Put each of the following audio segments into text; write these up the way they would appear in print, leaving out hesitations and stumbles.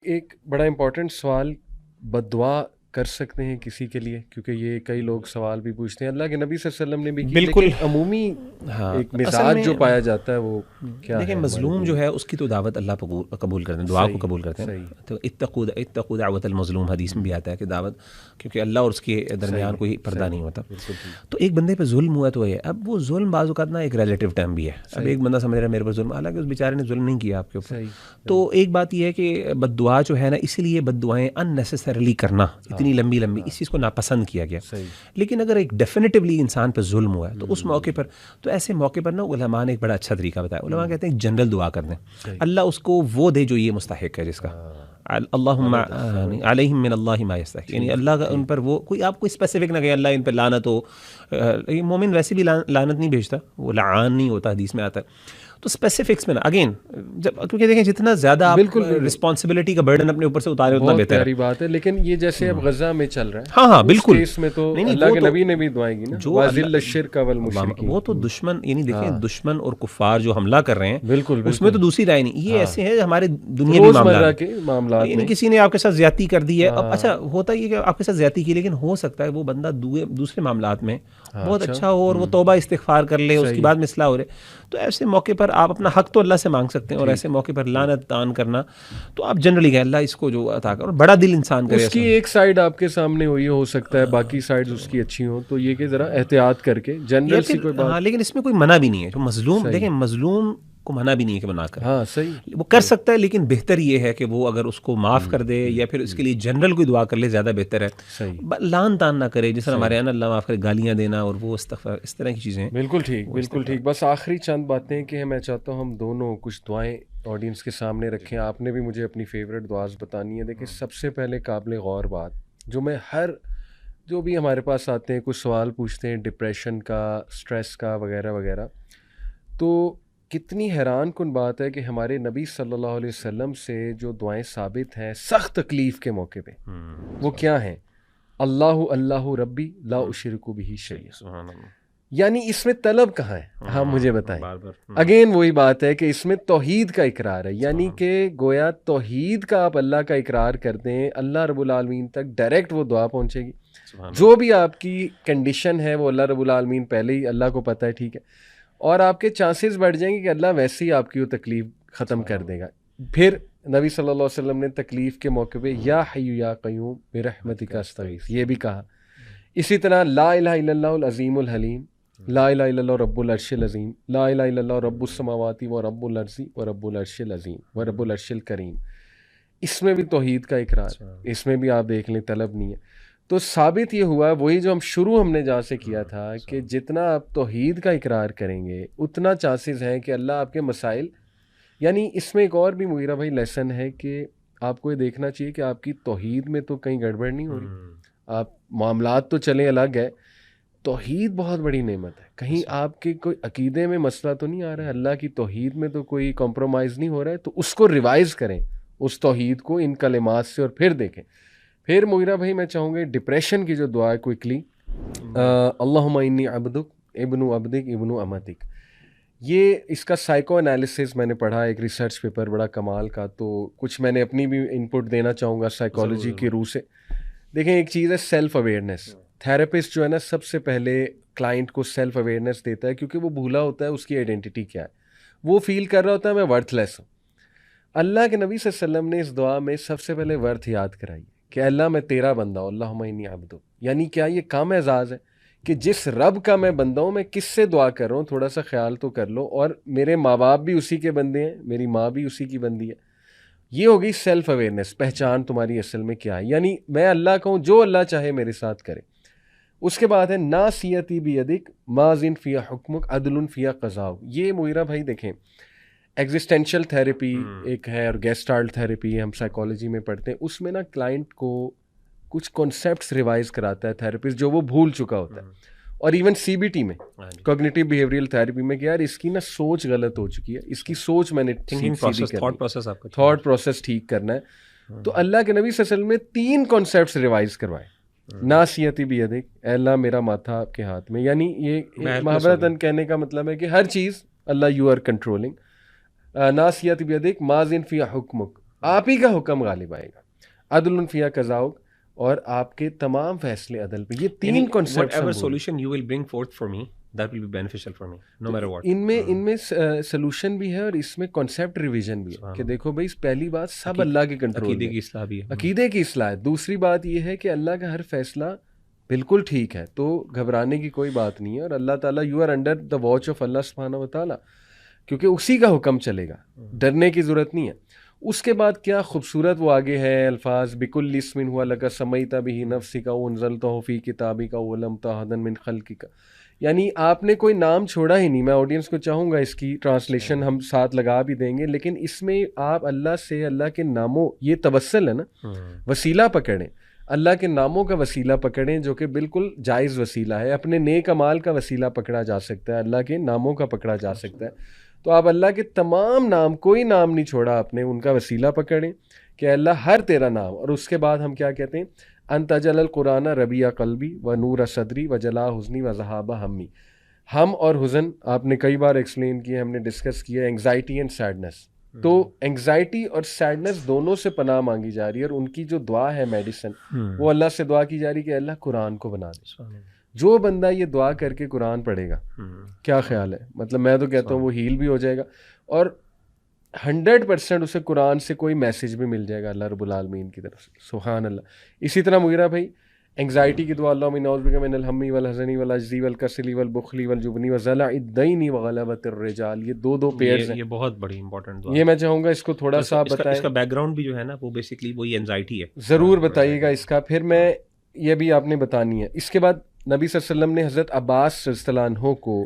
ایک بڑا امپورٹنٹ سوال، بد دعا کر سکتے ہیں کسی کے لیے؟ کیونکہ یہ کئی لوگ سوال بھی پوچھتے ہیں. اللہ کے نبی صلی اللہ علیہ وسلم نے بھی کی، بالکل. لیکن عمومی ایک مزاج جو پایا جاتا ہے وہ کیا ہے؟ دیکھیں مظلوم جو ہے اس کی تو دعوت اللہ قبول کرتے ہیں، دعا کو قبول کرتے ہیں. تو اتقوا دعوت المظلوم حدیث میں بھی آتا ہے کہ دعوت، کیونکہ اللہ اور اس کے درمیان کوئی پردہ نہیں ہوتا. تو ایک بندے پہ ظلم ہوا تو یہ اب وہ ظلم بعض اوقات نا ایک ریلیٹیو ٹائم بھی ہے. اب ایک بندہ سمجھ رہا ہے میرے پر ظلم، حالانکہ اس بیچارے نے ظلم نہیں کیا آپ کے اوپر. تو ایک بات یہ ہے کہ بد دعا جو ہے نا، اسی لیے بد دعائیں ان نیسیسریلی کرنا اتنی لمبی اس چیز کو ناپسند کیا گیا. لیکن اگر ایک ڈیفینیٹیولی انسان پہ ظلم ہوا ہے تو اس موقع پر، تو ایسے موقع پر نا علماء نے ایک بڑا اچھا طریقہ بتایا. علماء کہتے ہیں جنرل دعا کر دیں، اللہ اس کو وہ دے جو یہ مستحق ہے، جس کا اللہم علیہم من اللہ ما یستحق، یعنی اللہ کا ان پر وہ کوئی آپ کو اسپیسیفک نہ کہ اللہ ان پہ لعنت ہو. مومن ویسے بھی لعنت نہیں بھیجتا، وہ لعان نہیں ہوتا، حدیث میں آتا ہے. تو اسپیسیفکس میں نا اگین کیونکہ دیکھیں جتنا زیادہ آپ رسپانسبلٹی کا برڈن اپنے اوپر سے اتارے اتنا بہتر ہے. پیاری بات ہے. لیکن یہ جیسے اب غزہ میں چل رہا ہے، ہاں بالکل، اس میں تو اللہ کے نبی نے بھی دعائیں کی نا، وَذِلَّ الشِّرْكَ وَالْمُشْرِكِينَ. وہ تو دشمن، یعنی دیکھیں دشمن اور کفار جو حملہ کر رہے ہیں بالکل اس میں تو دوسری رائے نہیں. یہ ایسے ہیں ہمارے دنیاوی معاملات، یعنی کسی نے آپ کے ساتھ زیادتی کر دی ہے. اب اچھا ہوتا یہ کہ آپ کے ساتھ زیادتی کی، لیکن ہو سکتا ہے وہ بندہ دوسرے معاملات میں بہت اچھا ہو اور وہ توبہ استغفار کر لے، اس کے بعد میں اصلاح ہو رہے. تو ایسے موقع پر آپ اپنا حق تو اللہ سے مانگ سکتے ہیں، اور ایسے موقع پر لعنت دان کرنا تو آپ جنرلی کہ اللہ اس کو جو عطا کر، اور بڑا دل انسان کرے. اس کی ایک سائڈ آپ کے سامنے ہوئی ہو سکتا ہے، باقی سائڈز اس کی اچھی ہوں، تو یہ کہ ذرا احتیاط کر کے جنرل سی کوئی بات. ہاں لیکن اس میں کوئی منع بھی نہیں ہے. جو مظلوم، دیکھیں مظلوم کو منع بھی نہیں ہے کہ بنا کر، ہاں صحیح وہ کر سکتا ہے، لیکن بہتر یہ ہے کہ وہ اگر اس کو معاف کر دے یا پھر اس کے لیے جنرل کوئی دعا کر لے، زیادہ بہتر ہے. لعن تان نہ کرے، جس طرح ہمارے یہاں اللہ معاف کرے گالیاں دینا اور وہ استغفار، اس طرح کی چیزیں. بالکل ٹھیک، بالکل ٹھیک. بس آخری چند باتیں کہ میں چاہتا ہوں ہم دونوں کچھ دعائیں آڈینس کے سامنے رکھیں. آپ نے بھی مجھے اپنی فیوریٹ دعاز بتانی ہے. دیکھیں سب سے پہلے قابل غور بات جو میں جو بھی ہمارے پاس آتے ہیں کچھ سوال پوچھتے ہیں ڈپریشن کا، اسٹریس کا وغیرہ وغیرہ، تو کتنی حیران کن بات ہے کہ ہمارے نبی صلی اللہ علیہ وسلم سے جو دعائیں ثابت ہیں سخت تکلیف کے موقع پہ، وہ کیا ہیں؟ اللہ اللہ ربی لا اشرک بہ شیئا. یعنی اس میں طلب کہاں ہے؟ ہاں مجھے بتائیں. اگین وہی بات ہے کہ اس میں توحید کا اقرار ہے، یعنی کہ گویا توحید کا آپ اللہ کا اقرار کرتے ہیں، اللہ رب العالمین تک ڈائریکٹ وہ دعا پہنچے گی. جو بھی آپ کی کنڈیشن ہے وہ اللہ رب العالمین پہلے ہی اللہ کو پتہ ہے، ٹھیک ہے، اور آپ کے چانسز بڑھ جائیں گے کہ اللہ ویسے ہی آپ کی وہ تکلیف ختم کر دے گا. پھر نبی صلی اللہ علیہ وسلم نے تکلیف کے موقع پہ یا حی یا قیوم برحمتک استغیث یہ بھی کہا. اسی طرح لا الہ الا اللہ العظیم الحلیم، لا الہ الا اللہ رب العرش العظیم، لا الہ الا اللہ رب السماوات و رب الارض و رب العرش العظیم و رب العرش الکریم. اس میں بھی توحید کا اقرار، اس میں بھی آپ دیکھ لیں طلب نہیں ہے. تو ثابت یہ ہوا وہی جو ہم نے جہاں سے کیا تھا کہ جتنا آپ توحید کا اقرار کریں گے اتنا چانسز ہیں کہ اللہ آپ کے مسائل، یعنی اس میں ایک اور بھی مغیرہ بھائی لیسن ہے کہ آپ کو یہ دیکھنا چاہیے کہ آپ کی توحید میں تو کہیں گڑبڑ نہیں ہو رہی. آپ معاملات تو چلیں الگ ہے، توحید بہت بڑی نعمت ہے. کہیں آپ کے کوئی عقیدے میں مسئلہ تو نہیں آ رہا ہے، اللہ کی توحید میں تو کوئی کمپرومائز نہیں ہو رہا ہے، تو اس کو ریوائز کریں، اس توحید کو ان کلمات سے، اور پھر دیکھیں. پھر مغیرہ بھائی میں چاہوں گے ڈپریشن کی جو دعا ہے کوئکلی، اللہم انی عبدک ابن عبدک ابن امتک. یہ اس کا سائیکو انالیسس میں نے پڑھا ایک ریسرچ پیپر بڑا کمال کا، تو کچھ میں نے اپنی بھی انپٹ دینا چاہوں گا سائیکالوجی کی روح سے. دیکھیں ایک چیز ہے سیلف اویئرنیس. تھراپسٹ جو ہے نا سب سے پہلے کلائنٹ کو سیلف اویئرنیس دیتا ہے، کیونکہ وہ بھولا ہوتا ہے اس کی آئیڈینٹی کیا ہے، وہ فیل کر رہا ہوتا ہے میں ورتھ لیس ہوں. اللہ کے نبی صلی اللہ علیہ وسلم نے اس دعا میں سب سے پہلے ورتھ یاد کرائی کہ اللہ میں تیرا بندہ ہوں، اللہم انی عبدک. یعنی کیا یہ کام اعزاز ہے کہ جس رب کا میں بندہ ہوں میں کس سے دعا کر رہا ہوں، تھوڑا سا خیال تو کر لو. اور میرے ماں باپ بھی اسی کے بندے ہیں، میری ماں بھی اسی کی بندی ہے. یہ ہوگی سیلف اویئرنیس، پہچان تمہاری اصل میں کیا ہے. یعنی میں اللہ کا ہوں، جو اللہ چاہے میرے ساتھ کرے. اس کے بعد ہے ناصیتی بیدک ماضٍ فی حکمک عدل فی قضاؤک. یہ مغیرہ بھائی دیکھیں ایگزسٹینشیل تھیراپی ایک ہے اور گیسٹالٹ تھیراپی ہم سائیکالوجی میں پڑھتے ہیں. اس میں نا کلائنٹ کو کچھ کانسیپٹس ریوائز کراتا ہے تھیراپسٹ جو وہ بھول چکا ہوتا ہے. اور ایون سی بی ٹی میں کوگنیٹیو بیہیویئرل تھیراپی میں کہ یار اس کی نا سوچ غلط ہو چکی ہے، اس کی سوچ میں نے تھاٹ پروسیس ٹھیک کرنا ہے. تو اللہ کے نبی صلی اللہ علیہ وسلم نے 3 کانسیپٹس ریوائز کروائے. ناصیتی بیدک، اے اللہ میرا ماتھا آپ کے ہاتھ میں، یعنی یہ محاورتاً کہنے کا مطلب ہے کہ ہر چیز اللہ یو آر کنٹرولنگ. ناصیتی بیدک ماضٍ فی حکمک آپ ہی کا حکم غالب آئے گا، عدل فیہا قضاؤک، اور آپ کے تمام فیصلے عدل پہ. یہ تین whatever concepts solution you will bring forth for me, that will be beneficial for me no matter what. ان میں سلوشن بھی ہے اور اس میں کانسیپٹ ریویژن بھی ہے کہ دیکھو بھائی پہلی بات سب اللہ کے کنٹرول میں، عقیدے کی اصلاح بھی ہے، عقیدے کی اصلاح ہے. دوسری بات یہ ہے کہ اللہ کا ہر فیصلہ بالکل ٹھیک ہے، تو گھبرانے کی کوئی بات نہیں ہے. اور اللہ تعالیٰ you are under the watch of Allah سبحانہ و تعالیٰ، کیونکہ اسی کا حکم چلے گا، ڈرنے کی ضرورت نہیں ہے. اس کے بعد کیا خوبصورت وہ آگے ہے الفاظ، بکل اسم ہوا لک سمیت بہ نفسک وانزلتہ فی کتابک ولم تہدن من خلقک. یعنی آپ نے کوئی نام چھوڑا ہی نہیں. میں آڈینس کو چاہوں گا اس کی ٹرانسلیشن ہم ساتھ لگا بھی دیں گے، لیکن اس میں آپ اللہ سے، اللہ کے ناموں، یہ توسل ہے نا، وسیلہ پکڑیں، اللہ کے ناموں کا وسیلہ پکڑیں، جو کہ بالکل جائز وسیلہ ہے. اپنے نیک اعمال کا وسیلہ پکڑا جا سکتا ہے، اللہ کے ناموں کا پکڑا جا سکتا ہے. تو آپ اللہ کے تمام نام، کوئی نام نہیں چھوڑا آپ نے، ان کا وسیلہ پکڑیں کہ اللہ ہر تیرا نام. اور اس کے بعد ہم کیا کہتے ہیں، ان تجعل القرآن ربیع قلبی و نور صدری و جلاء حزنی و ذہاب ہمی. ہم اور حزن آپ نے کئی بار ایکسپلین کیا، ہم نے ڈسکس کیا، انگزائٹی اینڈ سیڈنس. تو انگزائٹی اور سیڈنس دونوں سے پناہ مانگی جا رہی ہے، اور ان کی جو دعا ہے میڈیسن، وہ اللہ سے دعا کی جا رہی ہے کہ اللہ قرآن کو بنا دے. جو بندہ یہ دعا کر کے قرآن پڑھے گا، کیا خیال ہے، مطلب میں تو کہتا ہوں وہ ہیل بھی ہو جائے گا، اور 100% اسے قرآن سے کوئی میسیج بھی مل جائے گا اللہ رب العالمین کی طرف سے. سبحان اللہ. اسی طرح مغیرہ بھائی، انگزائٹی کی دعا، اللہم انا نعوذ بک من الہم والحزن والعجز والکسل والبخل والجبن وضلع الدین وغلبۃ الرجال. یہ دو پیئرز ہیں، یہ بہت بڑی امپورٹنٹ دعا. یہ میں چاہوں گا اس کو تھوڑا سا بتائیں. اس کا بیک گراؤنڈ بھی جو ہے نا، وہ بیسکلی وہی اینزائٹی ہے. ضرور بتائیے گا اس کا. پھر میں یہ بھی آپ نے بتانی ہے. اس کے بعد نبی صلی اللہ علیہ وسلم نے حضرت عباس رضی اللہ عنہ کو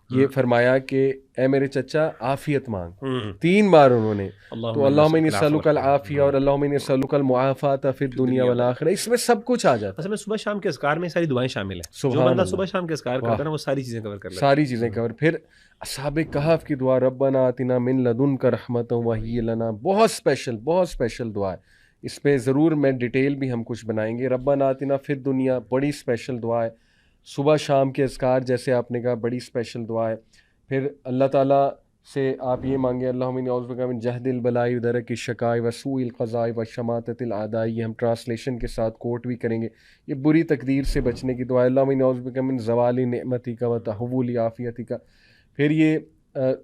یہ فرمایا کہ اے میرے چچا عافیت مانگ. 3 بار انہوں نے، تو اللہم انی اسألک العافیہ اور اللہم انی اسألک المعافاۃ فی الدنیا والآخرہ. اس میں سب کچھ آ جاتا ہے. اصل میں صبح شام کے اذکار میں ساری دعائیں شامل ہیں. جو بندہ صبح شام کے اذکار کرتا ہے نا، وہ ساری چیزیں کور کر لیتا ہے. ساری چیزیں کور. پھر اصحاب کہف کی دعا، ربنا آتنا من لدنک رحمۃ وہیئ لنا، بہت اسپیشل دعا ہے. اس پہ ضرور میں ڈیٹیل بھی ہم کچھ بنائیں گے. ربنا آتنا فی الدنیا بڑی اسپیشل دعا ہے. صبح شام کے اذکار جیسے آپ نے کہا بڑی اسپیشل دعا ہے. پھر اللہ تعالیٰ سے آپ یہ مانگیں، اللہم انی اعوذ بک من جہد البلاء ودرک الشقاء وسوء القضاء وشماتۃ الاعداء. یہ ہم ٹرانسلیشن کے ساتھ کوٹ بھی کریں گے. یہ بری تقدیر سے بچنے کی دعا ہے، اللہم انی اعوذ بک من زوال نعمتک وتحول عافیتک. پھر یہ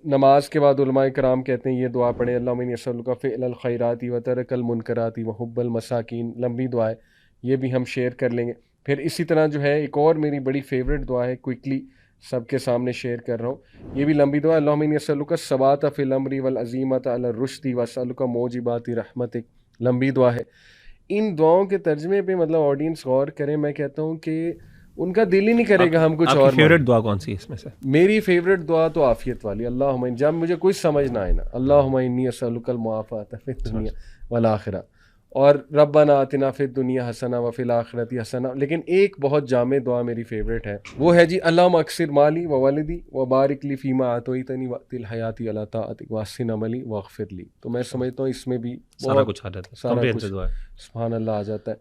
نماز کے بعد علماء کرام کہتے ہیں یہ دعا پڑھیں، اللہم انی اسألک فعل الخیرات وترک المنکرات وحب المساکین. لمبی دعا ہے، یہ بھی ہم شیئر کر لیں گے. پھر اسی طرح جو ہے ایک اور میری بڑی فیوریٹ دعا ہے، کوئکلی سب کے سامنے شیئر کر رہا ہوں، یہ بھی لمبی دعا ہے، اللہم انی اسألک الثبات فی الامر والعزیمۃ علی الرشد واسألک موجبات رحمتک. لمبی دعا ہے. ان دعاؤں کے ترجمے پہ مطلب آڈینس غور کریں. میں کہتا ہوں کہ ان کا دل ہی نہیں کرے گا ہم کچھ اور. فیوریٹ دعا کون سی ہے اس میں سے؟ میری فیوریٹ دعا تو عافیت والی، اللہم جب مجھے کچھ سمجھ نہ آئے نا، اللہم انی اسألک المعافاۃ فی الدنیا والآخرہ، اور ربنا آتنا فی الدنیا حسنہ وفی الآخرۃ حسنہ. لیکن ایک بہت جامع دعا میری فیوریٹ ہے، وہ ہے جی اللہم اکثر مالی وولدی وبارک لی فیما اعطیتنی وقتی الحیاتی علی طاعتک واحسن عملی واغفر لی. تو میں سمجھتا ہوں اس میں بھی سارا کچھ آ جاتا ہے، سارا کچھ سبحان اللہ آ جاتا ہے.